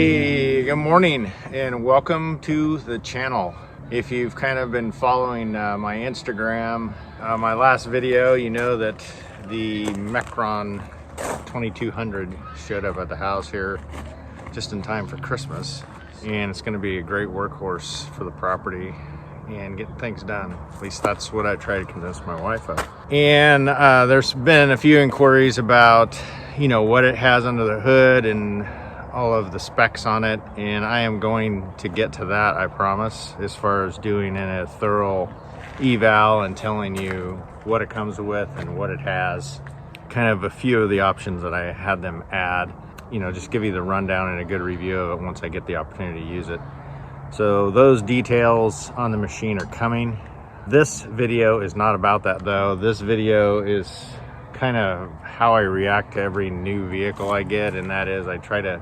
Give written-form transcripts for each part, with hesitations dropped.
Hey, good morning and welcome to the channel. If you've kind of been following my Instagram, my last video, you know that the Mechron 2200 showed up at the house here just in time for Christmas, and it's going to be a great workhorse for the property and getting things done. At least that's what I try to convince my wife of. And there's been a few inquiries about, you know, what it has under the hood and all of the specs on it, and I am going to get to that, I promise, as far as doing a thorough eval and telling you what it comes with and what it has. Kind of a few of the options that I had them add, you know, just give you the rundown and a good review of it once I get the opportunity to use it. So those details on the machine are coming. This video is not about that though. This video is kind of how I react to every new vehicle I get, and that is I try to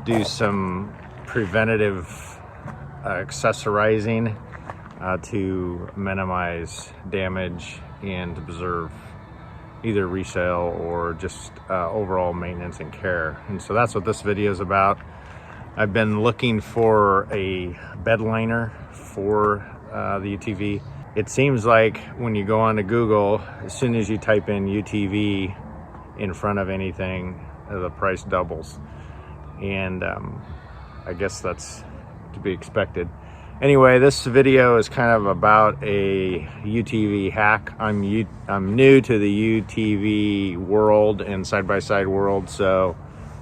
do some preventative accessorizing to minimize damage and to preserve either resale or just overall maintenance and care. And so that's what this video is about. I've been looking for a bedliner for the UTV. It seems like when you go onto Google, as soon as you type in UTV in front of anything, the price doubles. And I guess that's to be expected. Anyway, this video is kind of about a UTV hack. I'm new to the UTV world and side-by-side world, so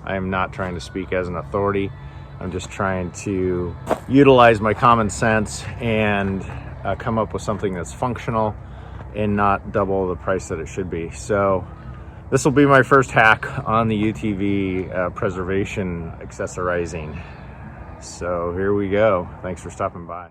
I am not trying to speak as an authority. I'm just trying to utilize my common sense and come up with something that's functional and not double the price that it should be. So this will be my first hack on the UTV preservation accessorizing. So here we go. Thanks for stopping by.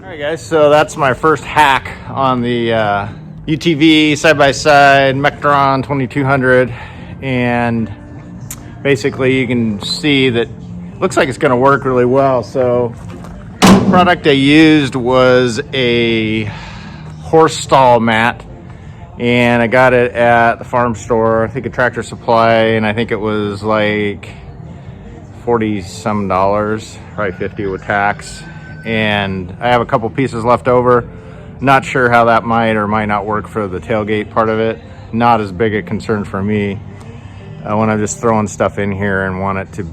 Alright guys, so that's my first hack on the UTV side-by-side Mechron 2200, and basically you can see that it looks like it's going to work really well. So the product I used was a horse stall mat, and I got it at the farm store, I think a Tractor Supply, and I think it was like $40 some, probably 50 with tax. And I have a couple pieces left over. Not sure how that might or might not work for the tailgate part of it. Not as big a concern for me when I'm just throwing stuff in here and want it to,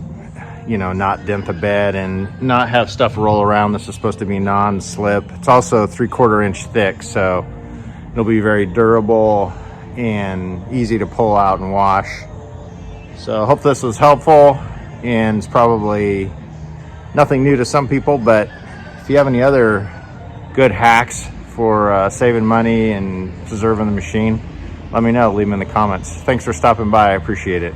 you know, not dent the bed and not have stuff roll around. This is supposed to be non-slip. It's also 3/4 inch thick, so it'll be very durable and easy to pull out and wash. So I hope this was helpful. and it's probably nothing new to some people, but if you have any other good hacks for saving money and preserving the machine, let me know. Leave them in the comments. Thanks for stopping by. I appreciate it.